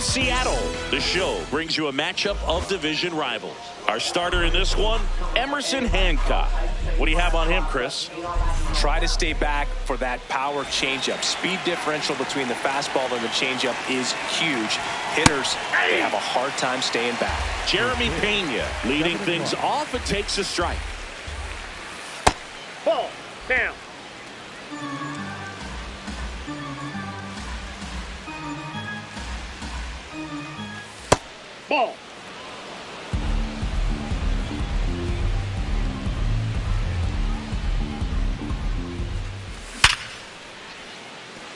Seattle. The show brings you a matchup of division rivals. Our starter in this one, Emerson Hancock. What do you have on him, Chris? Try to stay back for that power changeup. Speed differential between the fastball and the changeup is huge. Hitters, they have a hard time staying back. Jeremy Pena leading things off. It takes a strike. Ball down. Ball.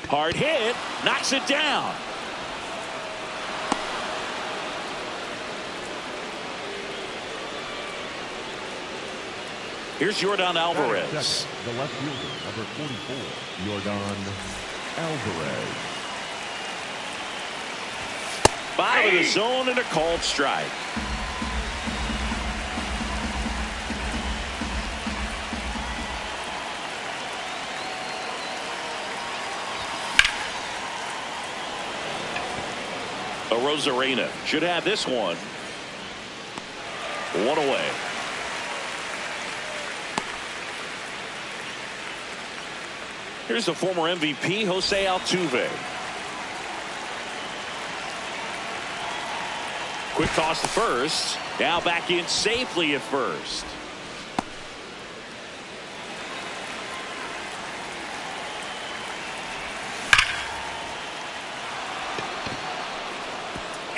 Hard hit, knocks it down. Here's Yordan Alvarez. The left fielder, number 44, Yordan Alvarez. Out of the zone and a called strike. Rosarena should have this one. One away. Here's the former MVP, Jose Altuve. Quick toss to first. Now back in safely at first.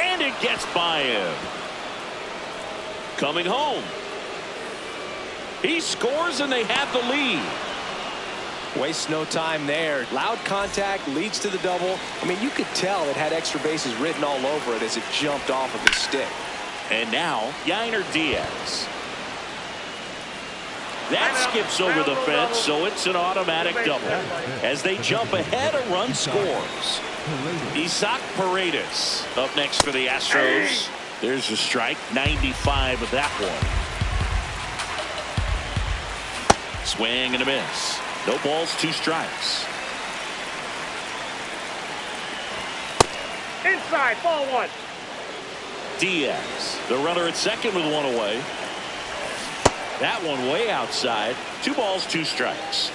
And it gets by him. Coming home. He scores and they have the lead. Wastes no time there. Loud contact leads to the double. I mean, you could tell it had extra bases written all over it as it jumped off of his stick. And now Yainer Diaz. That skips over the fence, so it's an automatic double. As they jump ahead, a run scores. Isaac Paredes up next for the Astros. There's a strike, 95 of that one. Swing and a miss. No balls, 2 strikes. Inside, ball 1. Diaz, the runner at second with 1 away. That one way outside. 2 balls, 2 strikes.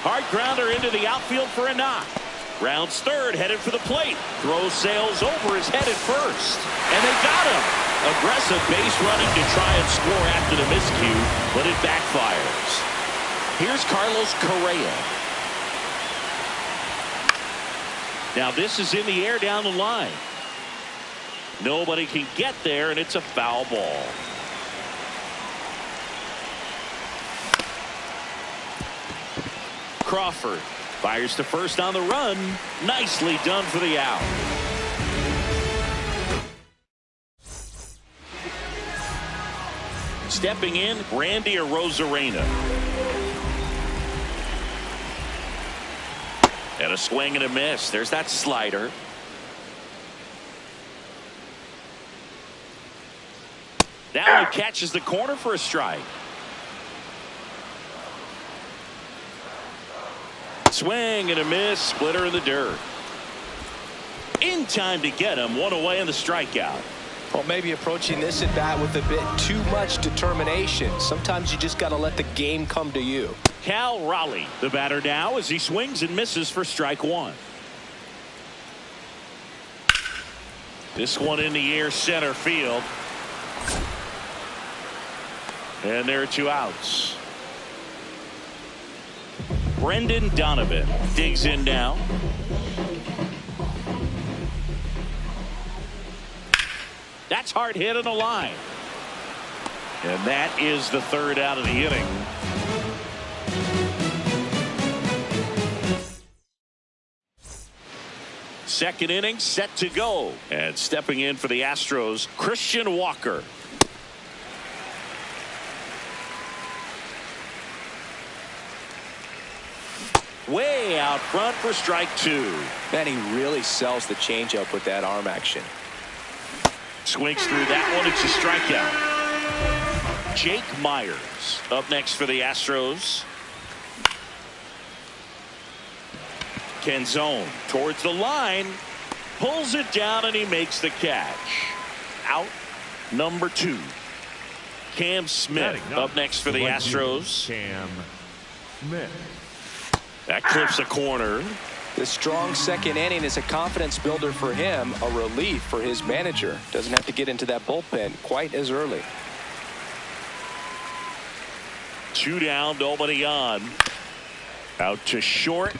Hard grounder into the outfield for a knock. Rounds third, headed for the plate. Throw sails over his head at first. And they got him. Aggressive base running to try and score after the miscue, but it backfires. Here's Carlos Correa. Now this is in the air down the line. Nobody can get there, and it's a foul ball. Crawford fires to first on the run. Nicely done for the out. Stepping in, Randy Arozarena. And a swing and a miss. There's that slider. That one catches the corner for a strike. Swing and a miss. Splitter in the dirt. In time to get him. 1 away in the strikeout. Well, maybe approaching this at bat with a bit too much determination. Sometimes you just got to let the game come to you. Cal Raleigh, the batter now, as he swings and misses for strike 1. This one in the air, center field. And there are 2 outs. Brendan Donovan digs in now. That's hard hit on the line. And that is the 3rd out of the inning. Second inning set to go. And stepping in for the Astros, Christian Walker. Way out front for strike 2. Man, he really sells the changeup with that arm action. Swings through that one. It's a strikeout. Jake Myers up next for the Astros. Canzone towards the line, pulls it down, and he makes the catch. Out number 2. Cam Smith up next for the Astros. Cam Smith. That clips a corner. The strong second inning is a confidence builder for him, a relief for his manager. Doesn't have to get into that bullpen quite as early. 2 down, nobody on. Out to short.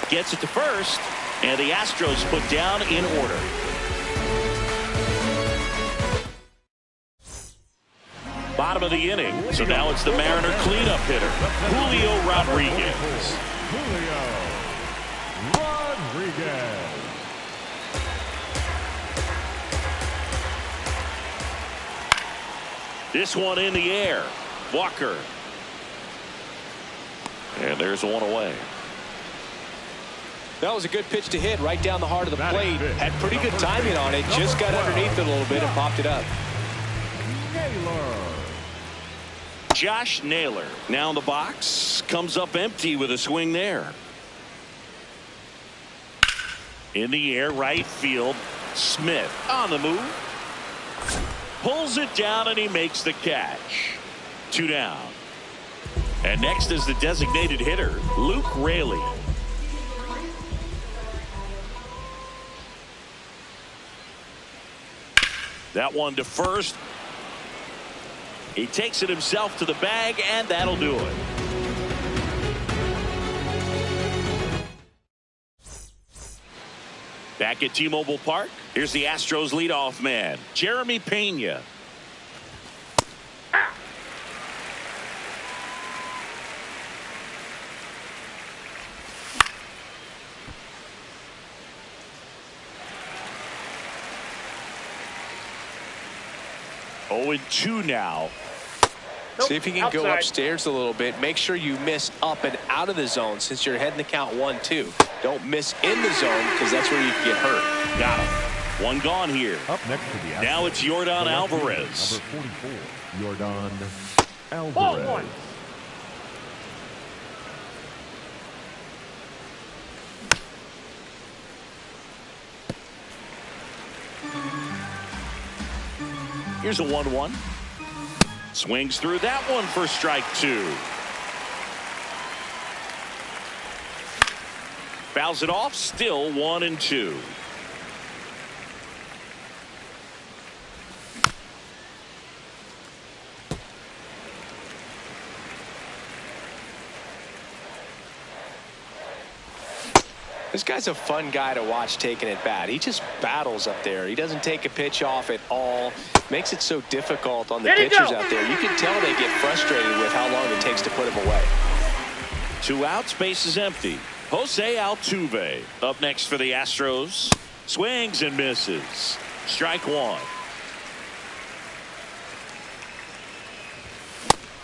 Gets it to first, and the Astros put down in order. Bottom of the inning, so now it's the Mariner cleanup hitter, Julio Rodriguez. Julio Rodriguez. This one in the air. Walker. And there's one away. That was a good pitch to hit right down the heart of the plate. Had pretty good timing on it. Just got underneath it a little bit and popped it up. Josh Naylor now in the box. Comes up empty with a swing there. In the air, right field. Smith on the move. Pulls it down, and he makes the catch. 2 down. And next is the designated hitter, Luke Raley. That one to first. He takes it himself to the bag, and that'll do it. Back at T-Mobile Park, here's the Astros leadoff man, Jeremy Pena. Oh, and 2 now. See if you can go Outside. upstairs a little bit. Make sure you miss up and out of the zone since you're heading the count 1-2. Don't miss in the zone because that's where you can get hurt. Got him. 1 gone here. Up next to the Astros. Now it's Yordan Alvarez. Number 44, Yordan Ball Alvarez. 1. Here's a 1-1. Swings through that one for strike 2. Fouls it off, still 1-2. This guy's a fun guy to watch taking it bat. He just battles up there. He doesn't take a pitch off at all. Makes it so difficult on the There you pitchers go. out there. You can tell they get frustrated with how long it takes to put him away. 2 outs, base is empty. Jose Altuve up next for the Astros. Swings and misses. Strike 1.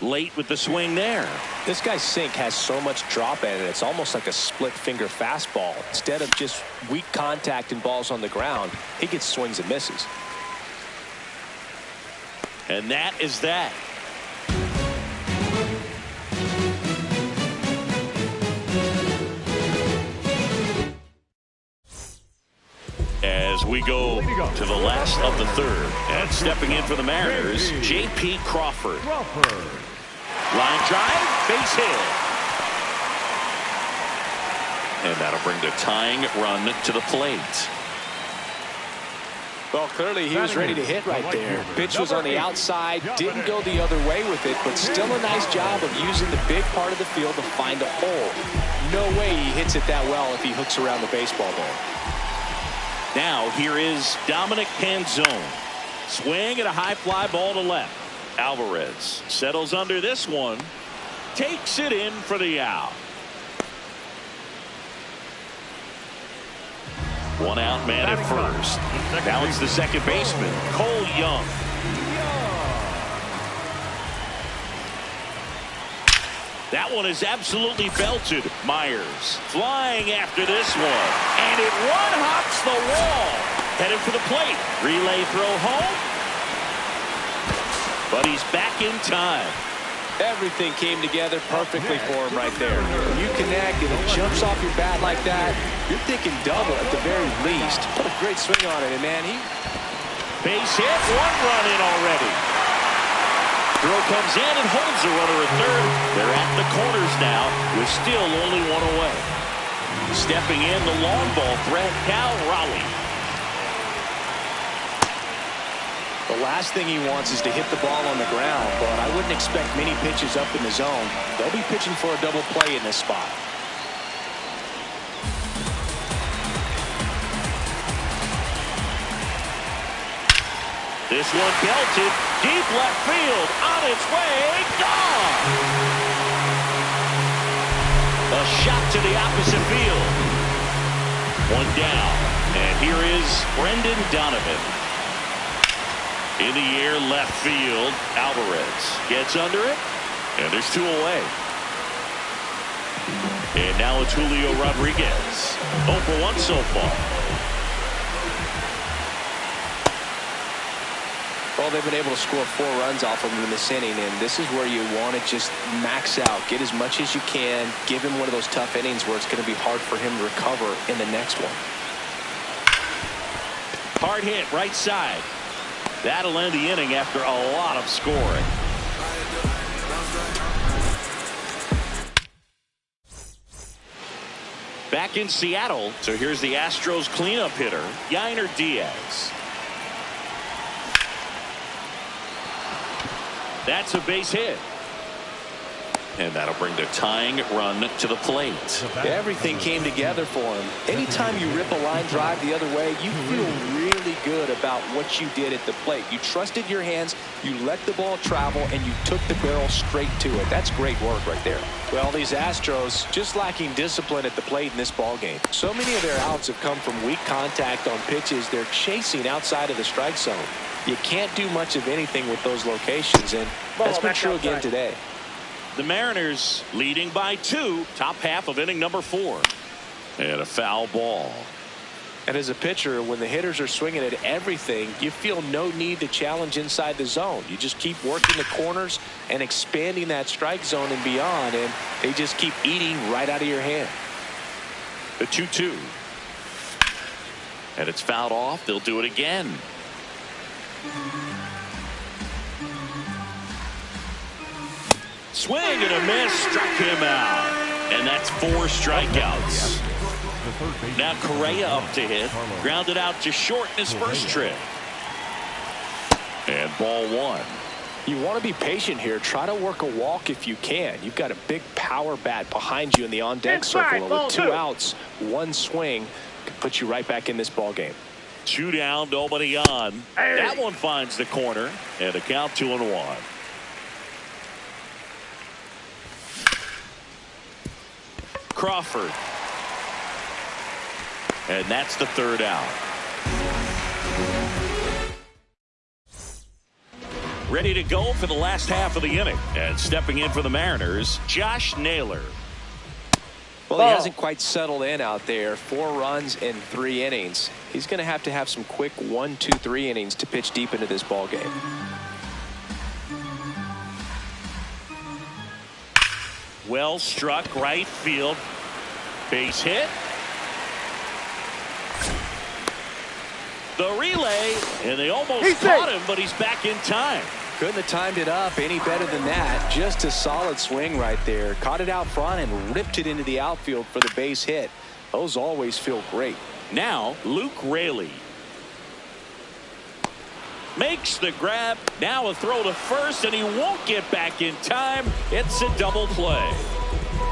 Late with the swing there. This guy's sink has so much drop in it. It's almost like a split finger fastball. Instead of just weak contact and balls on the ground, he gets swings and misses. And that is that. As we go to the last of the 3rd, and stepping in for the Mariners, J.P. Crawford. Line drive, base hit. And that'll bring the tying run to the plate. Well, clearly he was ready to hit right there. Pitch was on the outside, didn't go the other way with it, but still a nice job of using the big part of the field to find a hole. No way he hits it that well if he hooks around the baseball there. Now here is Dominic Canzone. Swing and a high fly ball to left. Alvarez settles under this one. Takes it in for the out. 1 out, man at first. Now it's the second baseman, Cole Young. That one is absolutely belted. Myers flying after this one. And it one-hops the wall. Headed for the plate. Relay throw home. But he's back in time. Everything came together perfectly for him right there. When you connect and it jumps off your bat like that, you're thinking double at the very least. What a great swing on it, and man, Base hit, 1 run in already. Throw comes in and holds the runner at third. They're at the corners now with still only 1 away. Stepping in, the long ball threat, Cal Raleigh. The last thing he wants is to hit the ball on the ground, but I wouldn't expect many pitches up in the zone. They'll be pitching for a double play in this spot. This one belted, deep left field, on its way, gone! A shot to the opposite field. 1 down, and here is Brendan Donovan. In the air, left field, Alvarez gets under it, and there's 2 away. And now it's Julio Rodriguez. 0 for 1 so far. Well, they've been able to score 4 runs off of him in this inning, and this is where you want to just max out, get as much as you can, give him one of those tough innings where it's going to be hard for him to recover in the next one. Hard hit, right side. That'll end the inning after a lot of scoring. Back in Seattle, so here's the Astros cleanup hitter, Yainer Diaz. That's a base hit. And that'll bring the tying run to the plate. Everything came together for him. Anytime you rip a line drive the other way, you feel really good about what you did at the plate. You trusted your hands, you let the ball travel, and you took the barrel straight to it. That's great work right there. Well, these Astros just lacking discipline at the plate in this ball game. So many of their outs have come from weak contact on pitches they're chasing outside of the strike zone. You can't do much of anything with those locations, and that's been true again today. The Mariners leading by 2, top half of inning number 4. And a foul ball. And as a pitcher, when the hitters are swinging at everything, you feel no need to challenge inside the zone. You just keep working the corners and expanding that strike zone and beyond, and they just keep eating right out of your hand. The 2-2. And it's fouled off. They'll do it again. Swing and a miss, struck him out. And that's 4 strikeouts. Now Correa up to hit. Grounded out to short in his first trip. And ball 1. You want to be patient here. Try to work a walk if you can. You've got a big power bat behind you in the on-deck circle. And with 2 outs, 1 swing could put you right back in this ball game. 2 down, nobody on. That one finds the corner. And a count 2-1. Crawford. And that's the 3rd out. Ready to go for the last half of the inning. And stepping in for the Mariners, Josh Naylor. Well, he hasn't quite settled in out there. 4 runs in 3 innings. He's going to have some quick 1, 2, 3 innings to pitch deep into this ball game. Well struck, right field. Base hit. The relay, and they almost caught him, but he's back in time. Couldn't have timed it up any better than that. Just a solid swing right there. Caught it out front and ripped it into the outfield for the base hit. Those always feel great. Now, Luke Raley makes the grab. Now a throw to first, and he won't get back in time. It's a double play.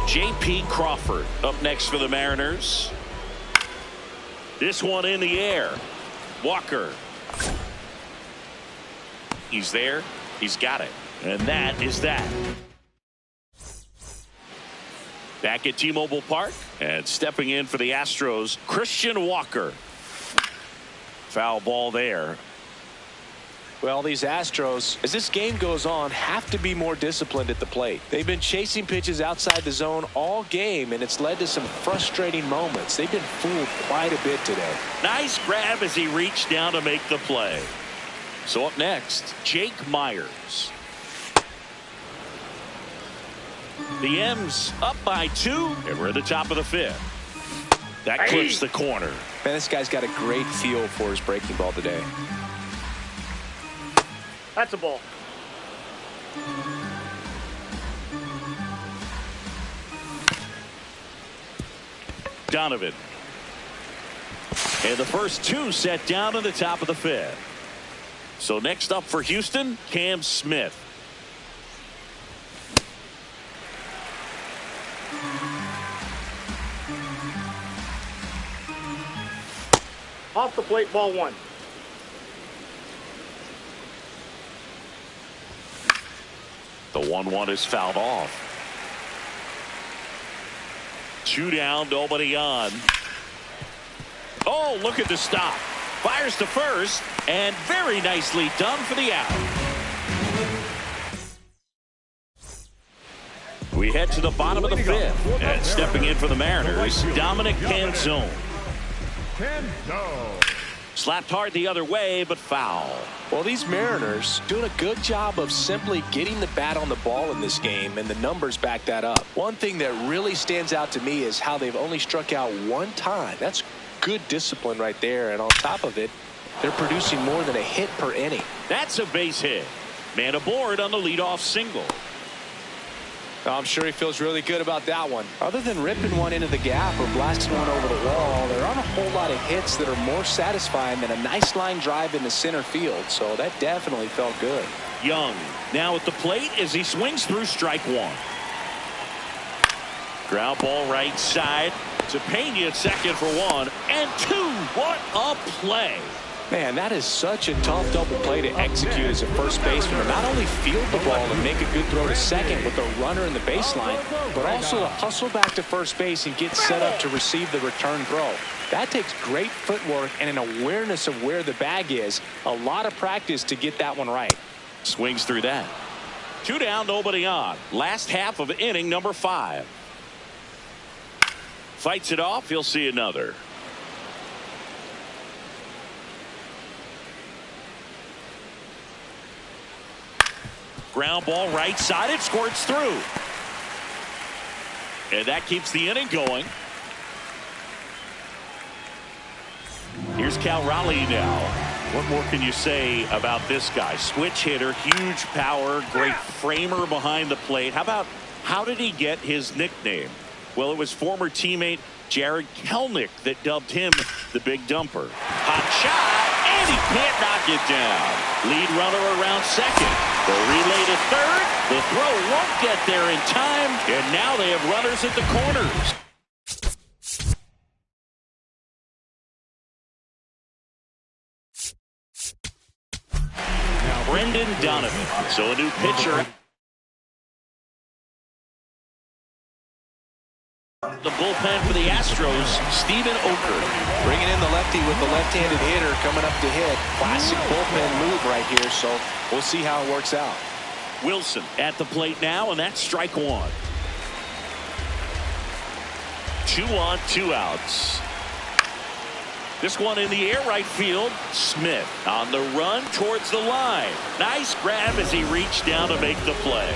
J.P. Crawford up next for the Mariners. This one in the air. Walker. He's there. He's got it. And that is that. Back at T-Mobile Park. And stepping in for the Astros, Christian Walker. Foul ball there. Well, these Astros, as this game goes on, have to be more disciplined at the plate. They've been chasing pitches outside the zone all game, and it's led to some frustrating moments. They've been fooled quite a bit today. Nice grab as he reached down to make the play. So up next, Jake Myers. The M's up by 2, and we're at the top of the 5th. That clips the corner. Man, this guy's got a great feel for his breaking ball today. That's a ball. Donovan. And the first 2 set down in the top of the 5th. So next up for Houston, Cam Smith. Off the plate, ball 1. The 1-1 is fouled off. 2 down, nobody on. Oh, look at the stop. Fires to first, and very nicely done for the out. We head to the bottom of the 5th, and stepping in for the Mariners, Dominic Canzone. Slapped hard the other way, but foul. Well, these Mariners doing a good job of simply getting the bat on the ball in this game, and the numbers back that up. One thing that really stands out to me is how they've only struck out 1 time. That's good discipline right there, and on top of it, they're producing more than a hit per inning. That's a base hit. Man aboard on the leadoff single. I'm sure he feels really good about that one. Other than ripping one into the gap or blasting one over the wall, there aren't a whole lot of hits that are more satisfying than a nice line drive into center field, so that definitely felt good. Young now at the plate as he swings through strike 1. Ground ball right side to Pena at second for 1 and 2. What a play. Man, that is such a tough double play to execute as a first baseman, to not only field the ball and make a good throw to second with a runner in the baseline, but also to hustle back to first base and get set up to receive the return throw. That takes great footwork and an awareness of where the bag is. A lot of practice to get that one right. Swings through that. 2 down, nobody on. Last half of inning number 5. Fights it off. He'll see another. Ground ball right side. It squirts through. And that keeps the inning going. Here's Cal Raleigh now. What more can you say about this guy? Switch hitter, huge power, great framer behind the plate. How did he get his nickname? Well, it was former teammate Jared Kelnick that dubbed him the Big Dumper. Hot shot, and he can't knock it down. Lead runner around second. The relay to third. The throw won't get there in time, and now they have runners at the corners. Now Brendan Donovan. So a new pitcher. The bullpen for the Astros, Stephen Oker. Bringing in the lefty with the left-handed hitter coming up to hit. Classic bullpen move right here, so we'll see how it works out. Wilson at the plate now, and that's strike 1. 2 on, 2 outs. This one in the air right field. Smith on the run towards the line. Nice grab as he reached down to make the play.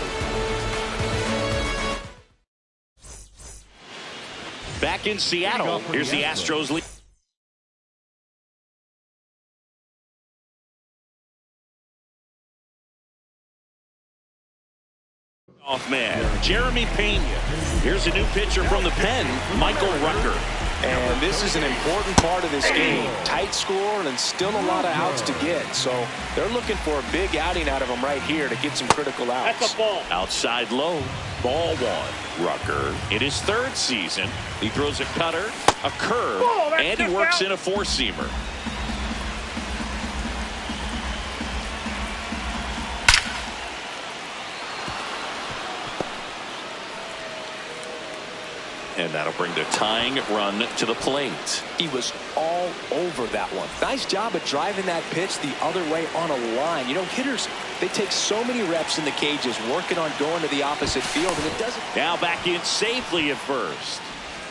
Back in Seattle, here's the Astros lead. Off man, Jeremy Pena. Here's a new pitcher from the pen, Michael Rucker. And this is an important part of this game. Tight score and still a lot of outs to get. So they're looking for a big outing out of him right here to get some critical outs. That's a ball. Outside low, ball 1. Rucker in his 3rd season. He throws a cutter, a curve, and he works in a 4-seamer. And that'll bring the tying run to the plate. He was all over that one. Nice job of driving that pitch the other way on a line. You know, hitters, they take so many reps in the cages working on going to the opposite field, and it doesn't. Now back in safely at first.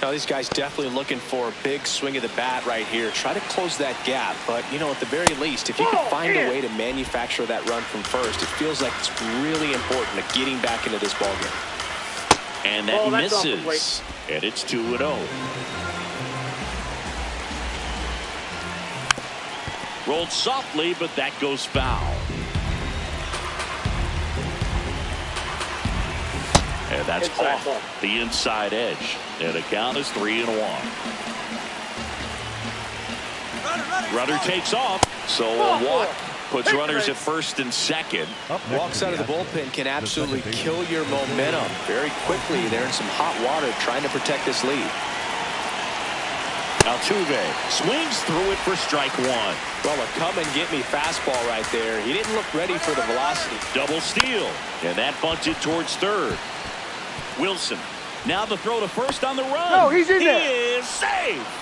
Now this guy's definitely looking for a big swing of the bat right here. Try to close that gap, but you know, at the very least, if you can find a way to manufacture that run from first, it feels like it's really important to getting back into this ballgame. And that that's off the misses. And it's 2-0. Rolled softly, but that goes foul. And that's off the inside edge. And the count is 3-1. Runner takes off. So a walk puts runners at first and second. Walks out of the bullpen can absolutely kill your momentum very quickly. They're in some hot water trying to protect this lead. Altuve swings through it for strike one. Well, a come-and-get-me fastball right there. He didn't look ready for the velocity. Double steal. And that bunted towards third. Wilson. Now the throw to first on the run. No, he's in there. He is safe.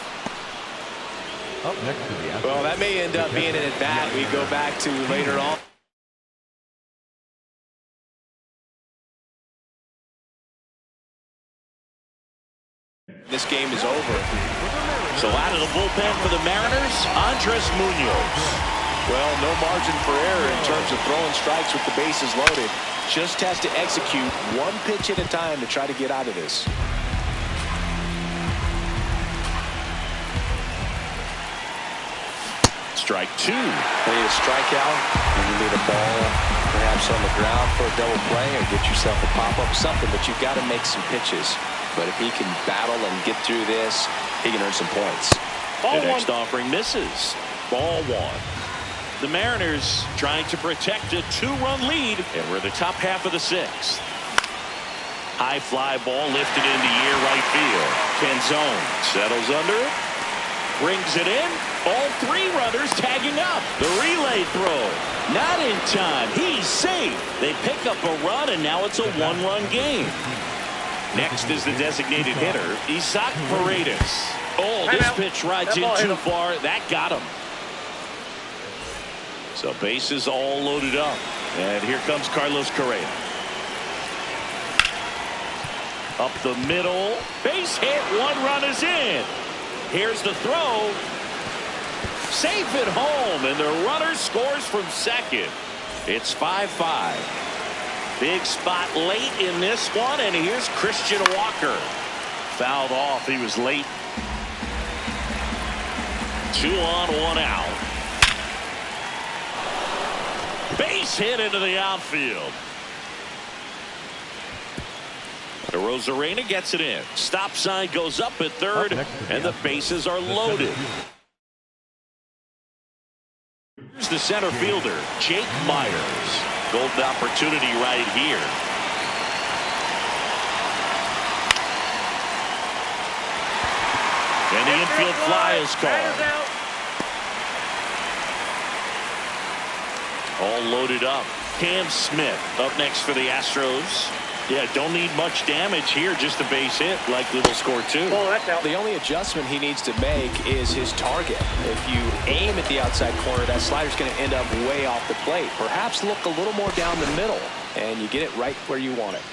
Up next to the Astros. Well, that may end up being an at-bat we go back to later on. This game is over. So out of the bullpen for the Mariners, Andres Munoz. Well, no margin for error in terms of throwing strikes with the bases loaded. Just has to execute one pitch at a time to try to get out of this. Strike two. When you strike out, and you need a ball perhaps on the ground for a double play or get yourself a pop-up, something, but you've got to make some pitches. But if he can battle and get through this, he can earn some points. The next offering misses. Ball one. The Mariners trying to protect a 2-run lead, and we're the top half of the sixth. High fly ball lifted into air right field. Canzone settles under it, brings it in. All three runners tagging up. The relay throw. Not in time. He's safe. They pick up a run, and now it's a one-run game. Next is the designated hitter, Isaac Paredes. Oh, this pitch rides in too far. That got him. So bases all loaded up. And here comes Carlos Correa. Up the middle. Base hit. One run is in. Here's the throw. Safe at home, and the runner scores from second. It's 5-5. Big spot late in this one, and here's Christian Walker. Fouled off. He was late. 2 on, 1 out. Base hit into the outfield. The Rosarena gets it in. Stop sign goes up at third, and the bases are loaded. Here's the center fielder, Jake Myers. Golden opportunity right here. And the infield fly is called. All loaded up. Cam Smith up next for the Astros. Yeah, don't need much damage here, just a base hit. Likely will score two. The only adjustment he needs to make is his target. If you aim at the outside corner, that slider's going to end up way off the plate. Perhaps look a little more down the middle, and you get it right where you want it.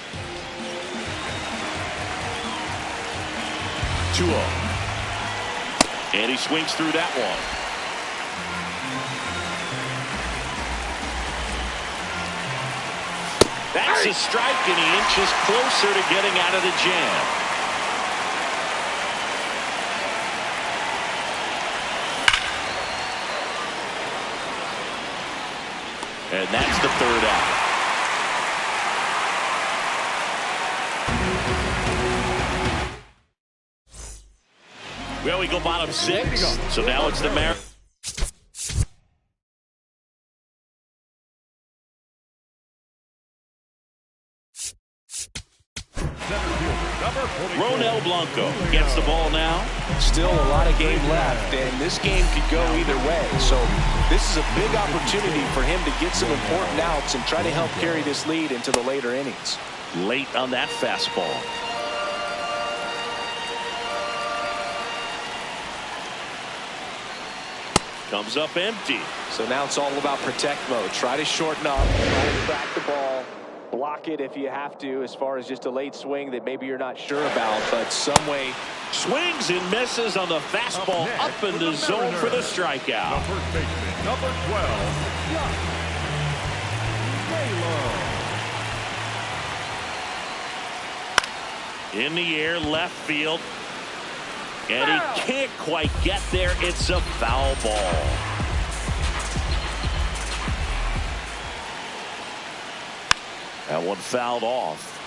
2-0. And he swings through that one. That's a strike, and he inches closer to getting out of the jam. And that's the third out. Well, we go bottom 6. So now it's the Mariners. Ronel Blanco gets the ball now. Still a lot of game left, and this game could go either way. So this is a big opportunity for him to get some important outs and try to help carry this lead into the later innings. Late on that fastball. Comes up empty. So now it's all about protect mode. Try to shorten up, try to track the ball. Block it if you have to, as far as just a late swing that maybe you're not sure about, but some way. Swings and misses on the fastball up in the zone for the strikeout. The first baseman, number 12, In the air, left field. And he can't quite get there. It's a foul ball. That one fouled off.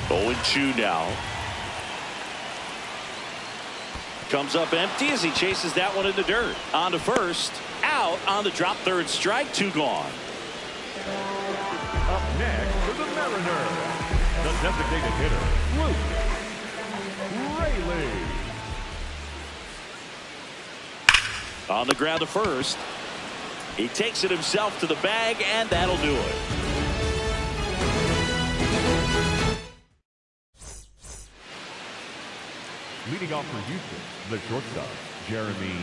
0-2 now. Comes up empty as he chases that one in the dirt. On to first. Out on the drop third strike. 2 gone. Up next for the Mariners, the designated hitter, Luke Rayleigh. On the ground to first. He takes it himself to the bag, and that'll do it. Leading off for Houston, the shortstop, Jeremy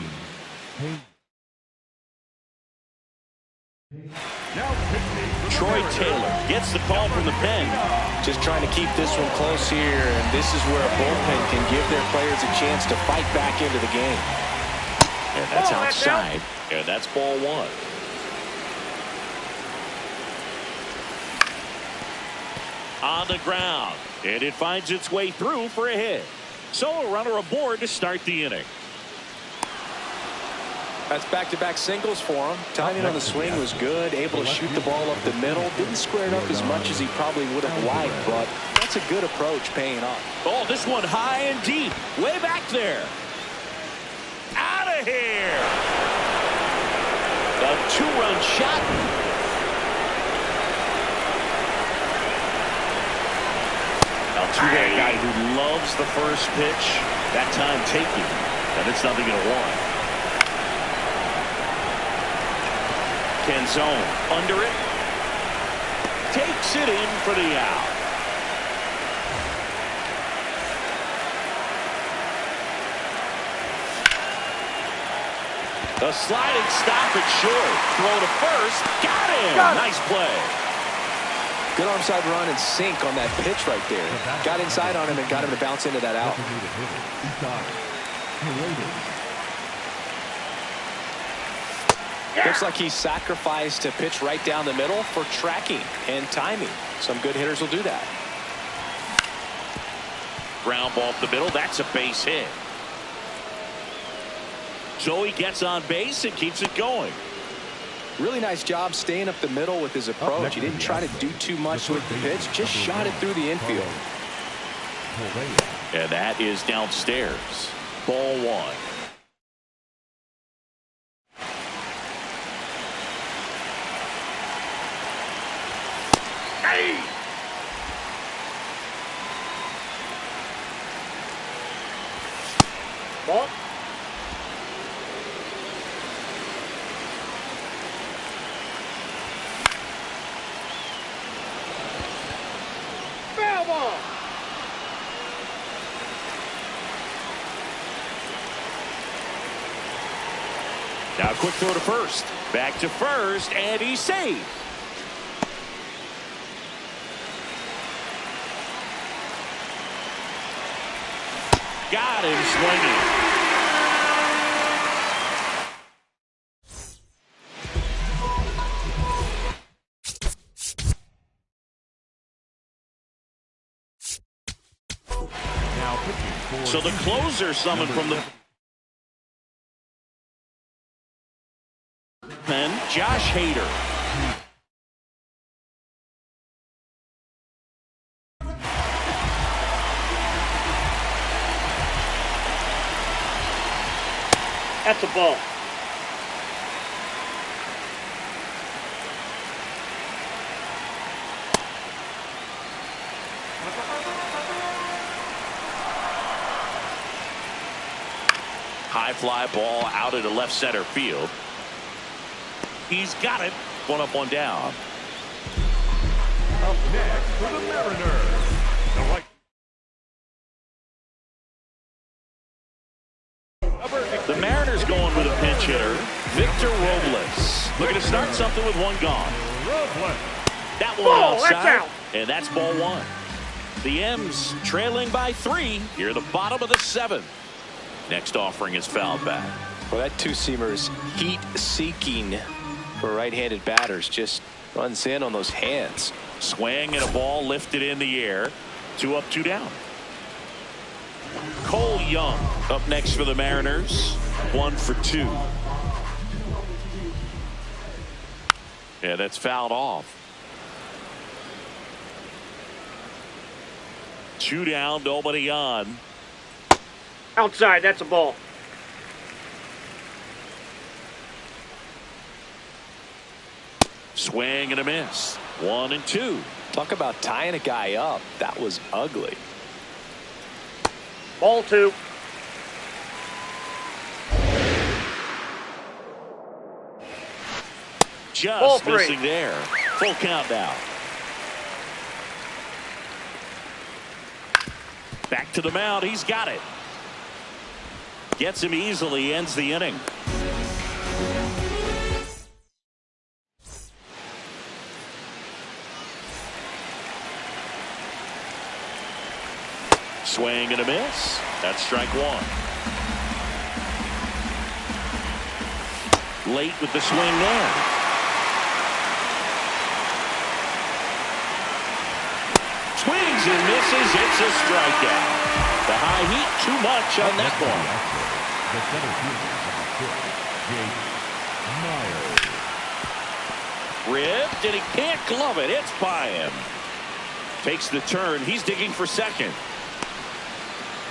Hayes. Troy Taylor gets the call from the pen. Just trying to keep this one close here, and this is where a bullpen can give their players a chance to fight back into the game. And that's outside, and that's ball 1. On the ground, and it finds its way through for a hit. So a runner aboard to start the inning. That's back-to-back singles for him. Timing on the swing was good. Able to shoot the ball up the middle. Didn't square it up as much as he probably would have liked, but that's a good approach paying off. Oh, this one high and deep. Way back there. Out of here. A 2-run shot. Now to that guy who loves the first pitch. That time taking. And it's 0-1. Zone under it, takes it in for the out. The sliding stop at short, throw to first, got him. Nice play. Good onside run and sink on that pitch right there. Got inside on him and got him to bounce into that out. Looks like he sacrificed a pitch right down the middle for tracking and timing. Some good hitters will do that. Ground ball up the middle. That's a base hit. So he gets on base and keeps it going. Really nice job staying up the middle with his approach. He didn't try to do too much with the pitch. Just shot it through the infield. And that is downstairs. Ball 1. Ball. Foul ball. Now quick throw to first. Back to first, and he's safe. Got him swinging. So the closer summoned from the pen, Josh Hader. That's a ball. High fly ball out into left center field. He's got it. One up, one down. Up next for the Mariners, the right. The Mariners going with a pinch hitter, Victor Robles. Looking to start something with one gone. That one outside, that's out. And that's ball 1. The M's trailing by 3 here at the bottom of the 7th. Next offering is fouled back. Well, that two-seamer is heat-seeking for right-handed batters. Just runs in on those hands. Swing and a ball lifted in the air. 2 up, 2 down. Cole Young up next for the Mariners. 1 for 2. Yeah, that's fouled off. 2 down, nobody on. Outside, that's a ball. Swing and a miss. 1 and 2. Talk about tying a guy up. That was ugly. Ball 2. Just Ball 3. missing there. Full count now. Back to the mound. He's got it. Gets him easily. Ends the inning. Swing and a miss. That's strike 1. Late with the swing there. Swings and misses. It's a strikeout. The high heat too much on that one. The center fielder, Jake Myers. Ripped and he can't glove it. It's by him. Takes the turn. He's digging for second.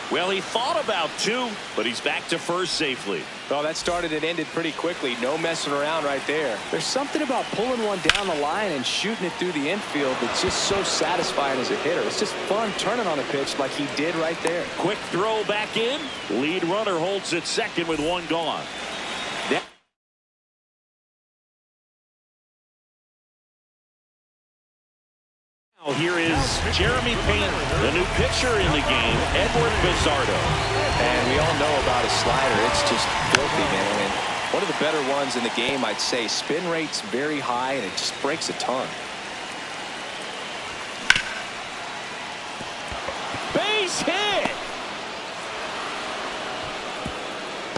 Well, he thought about 2, but he's back to first safely. Well, that started and ended pretty quickly. No messing around right there. There's something about pulling one down the line and shooting it through the infield that's just so satisfying as a hitter. It's just fun turning on a pitch like he did right there. Quick throw back in. Lead runner holds at second with 1 gone. Now here is Jeremy Payne, the new pitcher in the game, Edward Bizardo. And we all know about his slider. It's just filthy, man. And one of the better ones in the game, I'd say. Spin rate's very high, and it just breaks a ton. Base hit!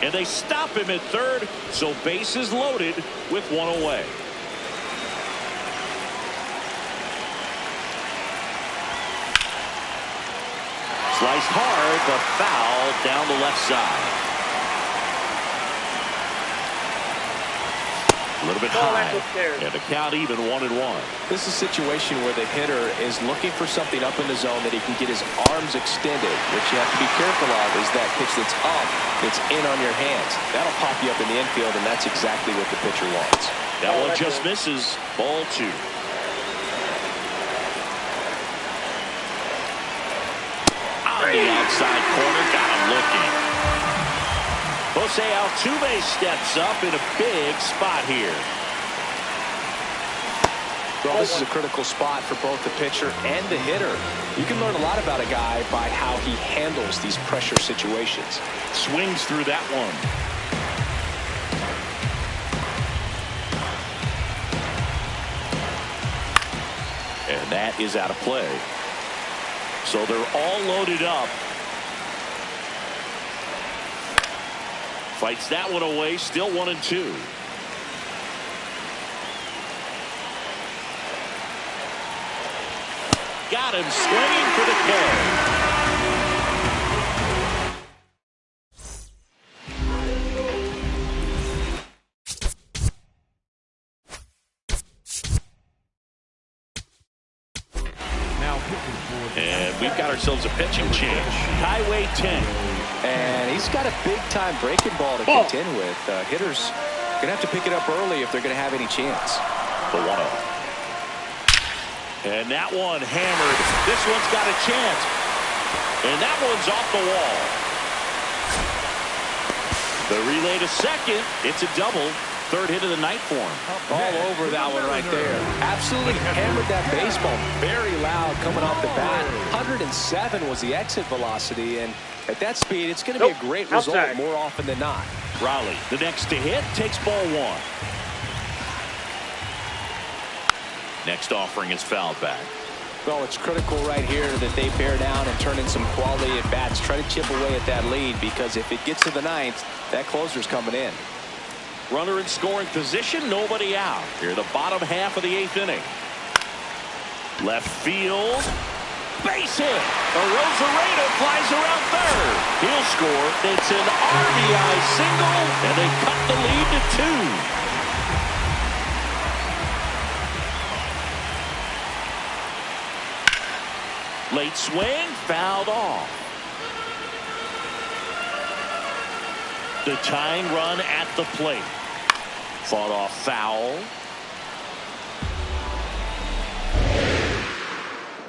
And they stop him at third, so base is loaded with 1 away. Sliced hard, but foul down the left side. A little bit high. And the count even 1-1. This is a situation where the hitter is looking for something up in the zone that he can get his arms extended. What you have to be careful of is that pitch that's up, that's in on your hands. That'll pop you up in the infield, and that's exactly what the pitcher wants. That one just misses. Ball 2. On the outside corner, got him looking. Jose Altuve steps up in a big spot here. Well, this is a critical spot for both the pitcher and the hitter. You can learn a lot about a guy by how he handles these pressure situations. Swings through that one. And that is out of play. So they're all loaded up. Fights that one away. Still 1-2. Got him swinging for the kill. And we've got ourselves a pitching change. Highway 10. And he's got a big-time breaking ball to contend with. Hitters going to have to pick it up early if they're going to have any chance. The 1-0. And that one hammered. This one's got a chance. And that one's off the wall. The relay to second. It's a double. Third hit of the night for him. All over that one right there. Absolutely hammered that baseball. Very loud coming off the bat. 107 was the exit velocity. And at that speed, it's going to be a great result more often than not. Raleigh, the next to hit, takes ball 1. Next offering is fouled back. Well, it's critical right here that they bear down and turn in some quality at bats. Try to chip away at that lead, because if it gets to the 9th, that closer's coming in. Runner in scoring position, nobody out. Here, the bottom half of the 8th inning. Left field. Base hit. Arozarena flies around third. He'll score. It's an RBI single, and they cut the lead to 2. Late swing, fouled off. The tying run at the plate. Fought off foul.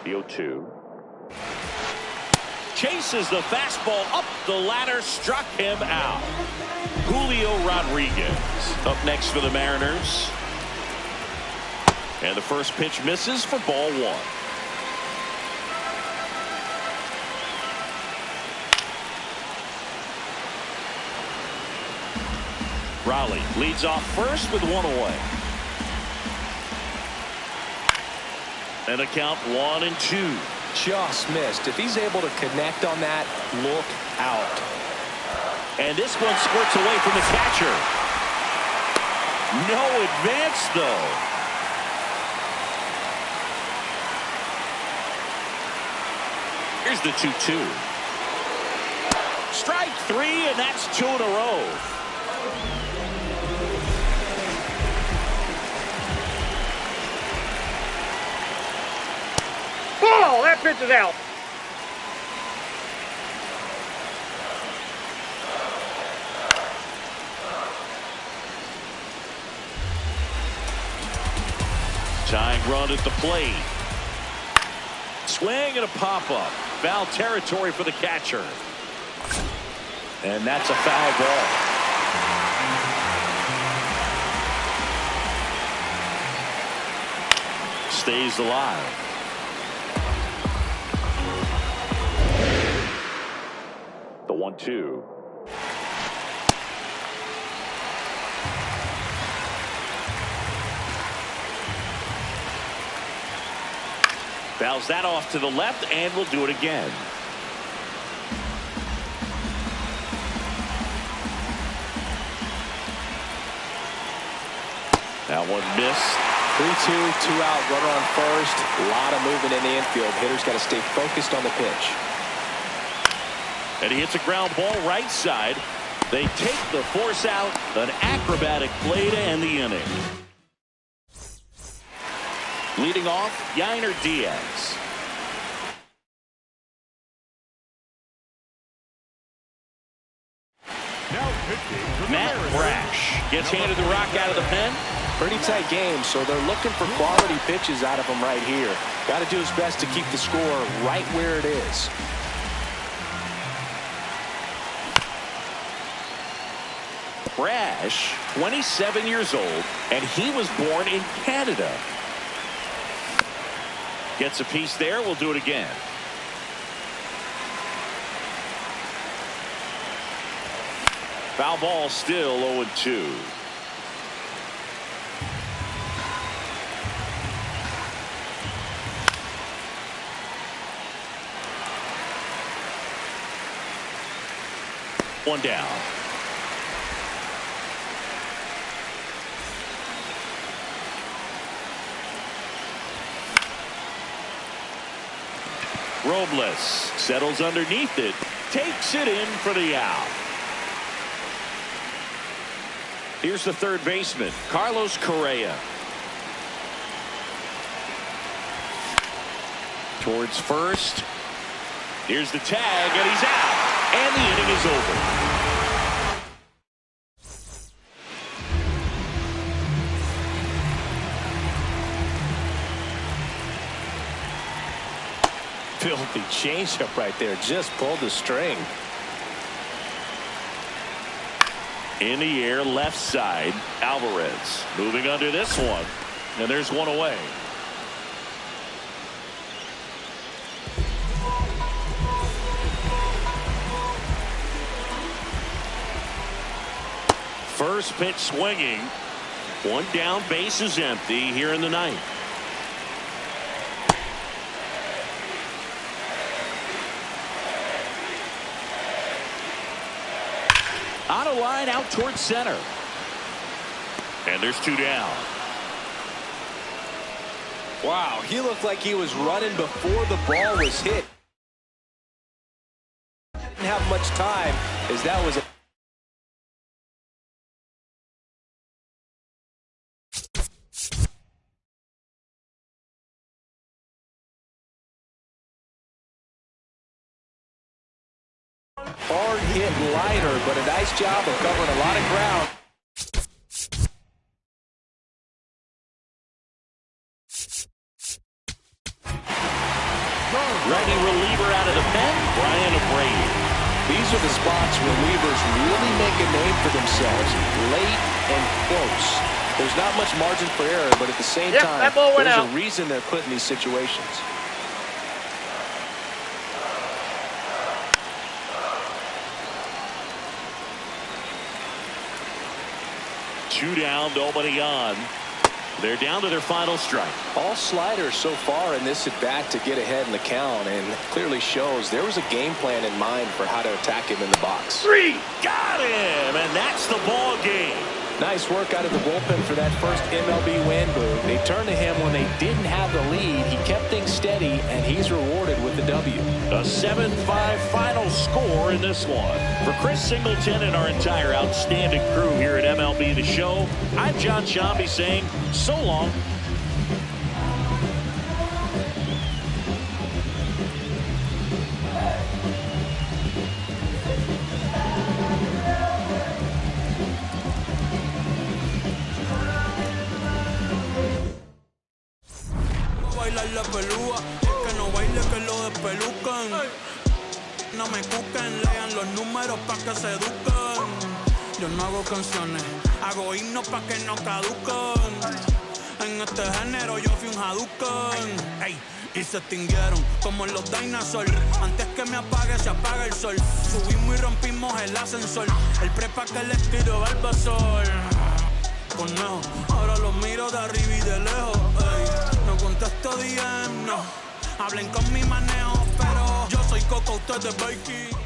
The 0-2. Chases the fastball up the ladder, struck him out. Julio Rodriguez up next for the Mariners. And the first pitch misses for ball 1. Raleigh leads off first with 1 away. And a count 1-2. Just missed. If he's able to connect on that, look out. And this one squirts away from the catcher. No advance, though. Here's the 2-2. Strike 3, and that's 2 in a row. Ball! That pitch is out. Tying run at the plate. Swing and a pop-up. Foul territory for the catcher. And that's a foul ball. Stays alive. The 1-2. Fouls that off to the left, and we'll do it again. That one missed. 3-2, 2 out, runner on first. A lot of movement in the infield. Hitter's got to stay focused on the pitch. And he hits a ground ball right side. They take the force out. An acrobatic play to end the inning. Leading off, Yainer Diaz. Matt Brash gets handed the rock out of the pen. Pretty tight game, so they're looking for quality pitches out of him right here. Got to do his best to keep the score right where it is. Brash, 27 years old, and he was born in Canada. Gets a piece there. We'll do it again. Foul ball, still 0-2. One down. Robles settles underneath it, takes it in for the out. Here's the third baseman, Carlos Correa. Towards first. Here's the tag, and he's out. And the inning is over. Filthy changeup right there. Just pulled the string. In the air, left side. Alvarez moving under this one. And there's one away. First pitch swinging. One down, base is empty here in the ninth. On a line out towards center. And there's two down. Wow, he looked like he was running before the ball was hit. Didn't have much time as that was a hard hit liner, but a nice job of covering a lot of ground. Righty reliever out of the pen, Brian O'Brady. These are the spots relievers really make a name for themselves, late and close. There's not much margin for error, but at the same time, that ball went there's out. a reason they're put in these situations. Two down, nobody on. They're down to their final strike. All sliders so far in this at-bat to get ahead in the count, and clearly shows there was a game plan in mind for how to attack him in the box. Got him, and that's the ball game. Nice work out of the bullpen for that first MLB win, Boog. They turned to him when they didn't have the lead. He kept things steady, and he's rewarded with the W. A 7-5 final score in this one. For Chris Singleton and our entire outstanding crew here at MLB The Show, I'm John Shambi saying so long. La pelúa, que no baile, que lo despelucan. No me cuquen, lean los números pa' que se eduquen. Yo no hago canciones, hago himnos pa' que no caduquen. En este género yo fui un Hadouken. Ey, y se extinguieron como los dinosaurs. Antes que me apague, se apaga el sol. Subimos y rompimos el ascensor. El prepa que les tiro Barbasol. Conejo, ahora los miro de arriba y de lejos. Ey. No contesto DM, no. Hablen con mi manejo, pero yo soy Coco, usted de Bakey.